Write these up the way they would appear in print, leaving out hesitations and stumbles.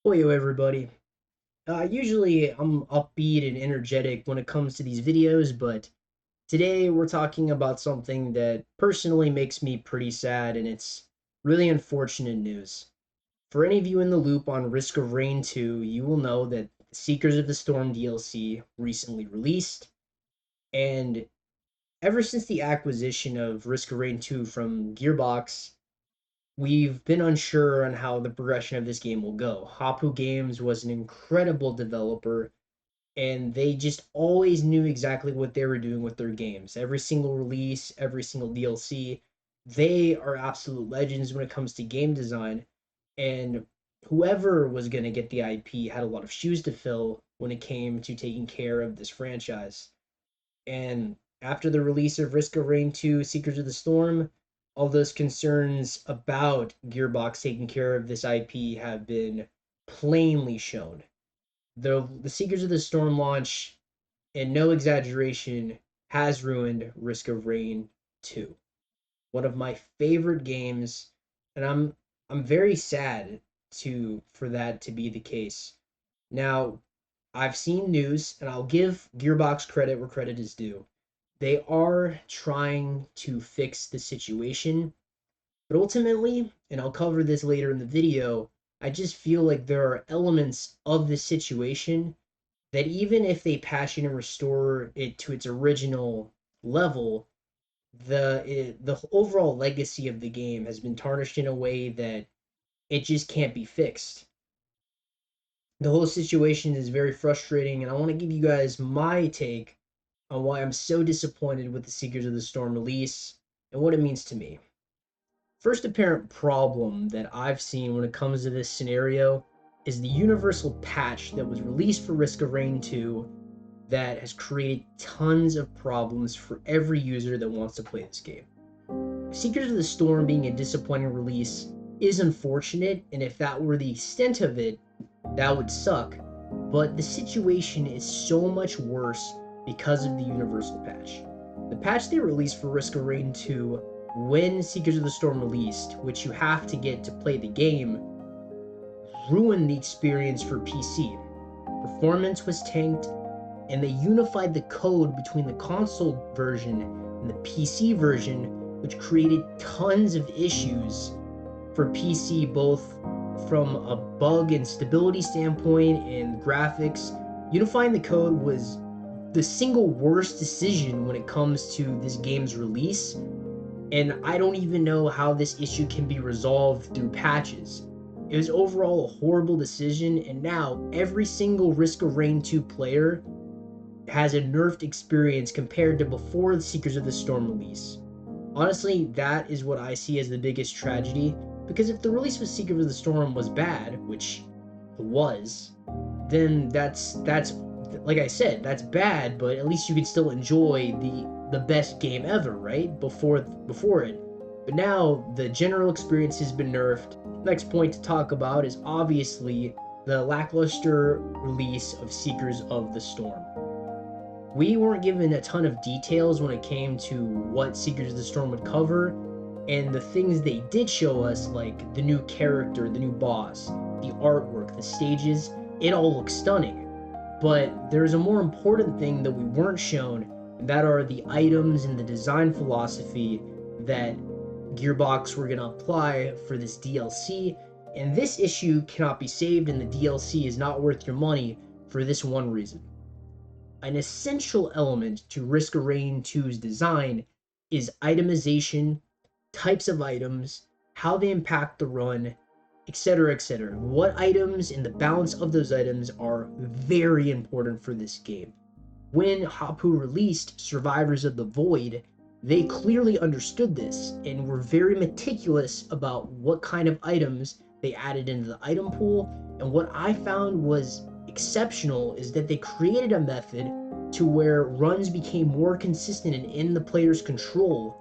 Yo, everybody. Usually I'm upbeat and energetic when it comes to these videos, but today we're talking about something that personally makes me pretty sad, and it's really unfortunate news. For any of you in the loop on Risk of Rain 2, you will know that the Seekers of the Storm DLC recently released, and ever since the acquisition of Risk of Rain 2 from Gearbox, we've been unsure on how the progression of this game will go. Hapu Games was an incredible developer, and they just always knew exactly what they were doing with their games. Every single release, every single DLC, they are absolute legends when it comes to game design. And whoever was going to get the IP had a lot of shoes to fill when it came to taking care of this franchise. And after the release of Risk of Rain 2 Secrets of the Storm, all those concerns about Gearbox taking care of this IP have been plainly shown. The Secrets of the Storm launch, in no exaggeration, has ruined Risk of Rain 2. One of my favorite games, and I'm very sad to for that to be the case. Now, I've seen news, and I'll give Gearbox credit where credit is due. They are trying to fix the situation, but ultimately, and I'll cover this later in the video, I just feel like there are elements of this situation that even if they patch it and restore it to its original level, the overall legacy of the game has been tarnished in a way that it just can't be fixed. The whole situation is very frustrating, and I want to give you guys my take on why I'm so disappointed with the Seekers of the Storm release and what it means to me. First apparent problem that I've seen when it comes to this scenario is the universal patch that was released for Risk of Rain 2 that has created tons of problems for every user that wants to play this game. Secrets of the Storm being a disappointing release is unfortunate, and if that were the extent of it, that would suck. But the situation is so much worse because of the Universal patch. The patch they released for Risk of Rain 2 when Secrets of the Storm released, which you have to get to play the game, ruined the experience for PC. Performance was tanked, and they unified the code between the console version and the PC version, which created tons of issues for PC, both from a bug and stability standpoint and graphics. Unifying the code was the single worst decision when it comes to this game's release, and I don't even know how this issue can be resolved through patches. It was overall a horrible decision, and now every single Risk of Rain 2 player has a nerfed experience compared to before the Seekers of the Storm release. Honestly, that is what I see as the biggest tragedy, because if the release of Seekers of the Storm was bad, which it was, then that's like I said, that's bad, but at least you can still enjoy the best game ever, right? Before it. But now the general experience has been nerfed. Next point to talk about is obviously the lackluster release of Seekers of the Storm. We weren't given a ton of details when it came to what Seekers of the Storm would cover, and the things they did show us, like the new character, the new boss, the artwork, the stages, it all looks stunning. But there's a more important thing that we weren't shown, and that are the items and the design philosophy that Gearbox were going to apply for this DLC, and this issue cannot be saved, and the DLC is not worth your money for this one reason. An essential element to Risk of Rain 2's design is itemization, types of items, how they impact the run, etc., etc. What items and the balance of those items are very important for this game. When Hapu released Survivors of the Void, they clearly understood this and were very meticulous about what kind of items they added into the item pool. And what I found was exceptional is that they created a method to where runs became more consistent and in the player's control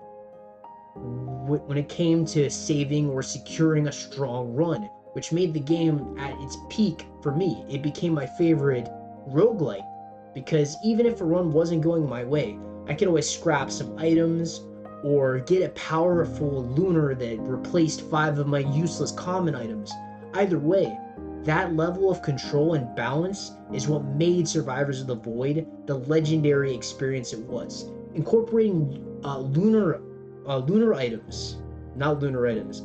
when it came to saving or securing a strong run, which made the game at its peak for me. It became my favorite roguelike because even if a run wasn't going my way, I could always scrap some items or get a powerful lunar that replaced 5 of my useless common items. Either way, That level of control and balance is what made Survivors of the Void the legendary experience it was. Incorporating lunar items, not lunar items,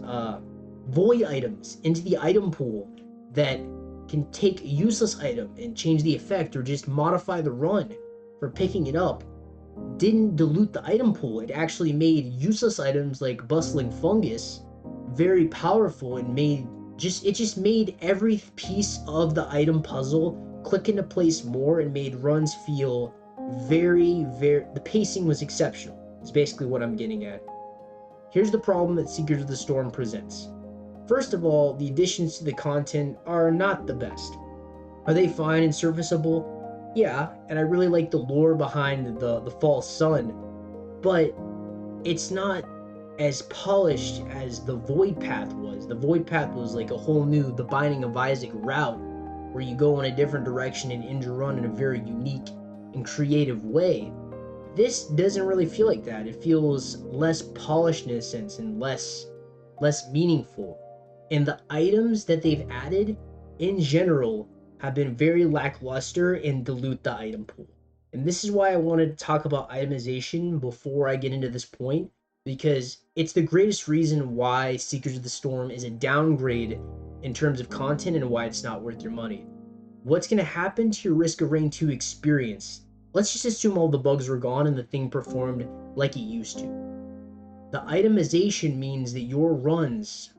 void items into the item pool that can take a useless item and change the effect or just modify the run for picking it up didn't dilute the item pool. It actually made useless items like bustling fungus very powerful and just made every piece of the item puzzle click into place more and made runs feel the pacing was exceptional. Is basically what I'm getting at. Here's the problem that Seekers of the Storm presents. First of all, the additions to the content are not the best. Are they fine and serviceable? Yeah, and I really like the lore behind the false sun, but it's not as polished as the Void Path was. The Void Path was like a whole new The Binding of Isaac route where you go in a different direction and end your run in a very unique and creative way. This doesn't really feel like that. It feels less polished in a sense and less meaningful. And the items that they've added in general have been very lackluster and dilute the item pool. And this is why I wanted to talk about itemization before I get into this point, because it's the greatest reason why Seekers of the Storm is a downgrade in terms of content and why it's not worth your money. What's going to happen to your Risk of Rain 2 experience? Let's just assume all the bugs were gone and the thing performed like it used to. The itemization means that your runs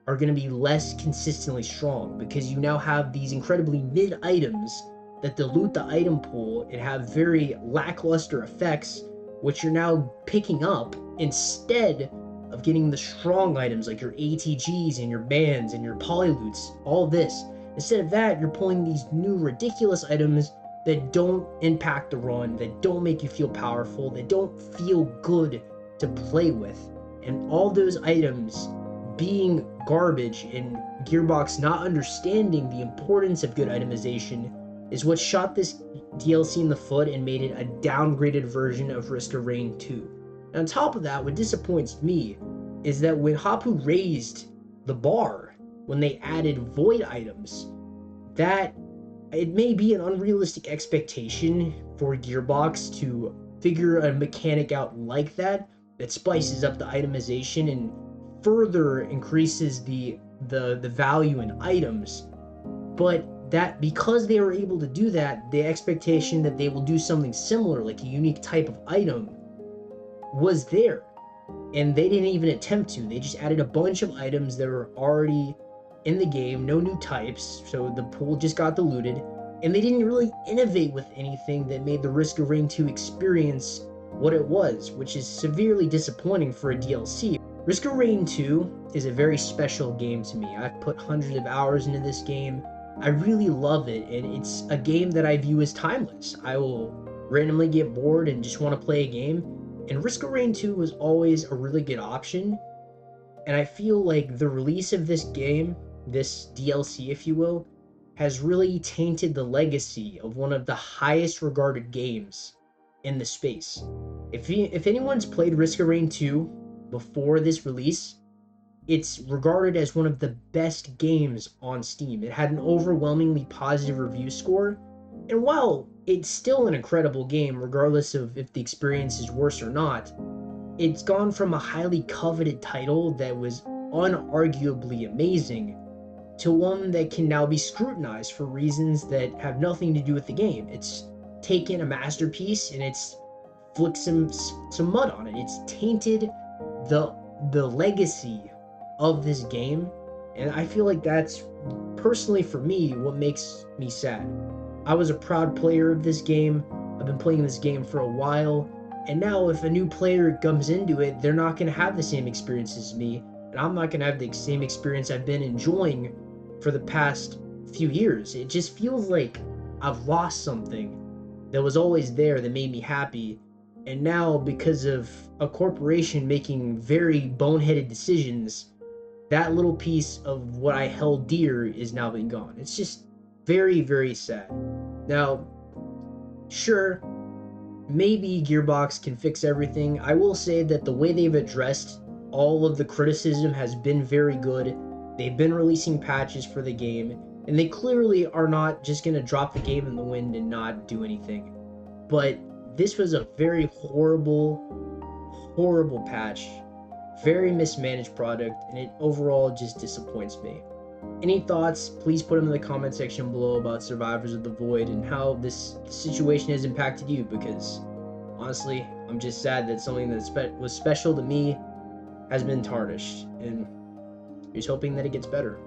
are going to be less consistently strong because you now have these incredibly mid items that dilute the item pool and have very lackluster effects, which you're now picking up instead of getting the strong items like your ATGs and your bands and your polyloots, all this. Instead of that, you're pulling these new ridiculous items that don't impact the run, that don't make you feel powerful, that don't feel good to play with. And all those items being garbage and Gearbox not understanding the importance of good itemization is what shot this DLC in the foot and made it a downgraded version of Risk of Rain 2. And on top of that, what disappoints me is that when Hapu raised the bar, when they added void items, that it may be an unrealistic expectation for Gearbox to figure a mechanic out like that spices up the itemization and further increases the value in items, but that because they were able to do that, the expectation that they will do something similar, like a unique type of item, was there, and they didn't even attempt to. They just added a bunch of items that were already in the game, no new types, so the pool just got diluted, and they didn't really innovate with anything that made the Risk of Rain 2 experience what it was, which is severely disappointing for a DLC. Risk of Rain 2 is a very special game to me. I've put hundreds of hours into this game. I really love it, and it's a game that I view as timeless. I will randomly get bored and just want to play a game, and Risk of Rain 2 was always a really good option, and I feel like the release of this game, this DLC if you will, has really tainted the legacy of one of the highest regarded games in the space. If anyone's played Risk of Rain 2 before this release, it's regarded as one of the best games on Steam. It had an overwhelmingly positive review score, and while it's still an incredible game regardless of if the experience is worse or not, it's gone from a highly coveted title that was unarguably amazing to one that can now be scrutinized for reasons that have nothing to do with the game. It's taken a masterpiece and it's flicked some mud on it. It's tainted the legacy of this game, and I feel like that's personally for me what makes me sad. I was a proud player of this game. I've been playing this game for a while, and now if a new player comes into it, they're not going to have the same experience as me, and I'm not going to have the same experience I've been enjoying for the past few years. It just feels like I've lost something that was always there that made me happy, and now because of a corporation making very boneheaded decisions, that little piece of what I held dear is now been gone. It's just very, very sad. Now, sure, maybe Gearbox can fix everything. I will say that the way they've addressed all of the criticism has been very good. They've been releasing patches for the game, And they clearly are not just going to drop the game in the wind and not do anything. But this was a very horrible patch, very mismanaged product, and it overall just disappoints me. Any thoughts, please put them in the comment section below about Survivors of the Void and how this situation has impacted you, because honestly, I'm just sad that something that was special to me has been tarnished, and just hoping that it gets better.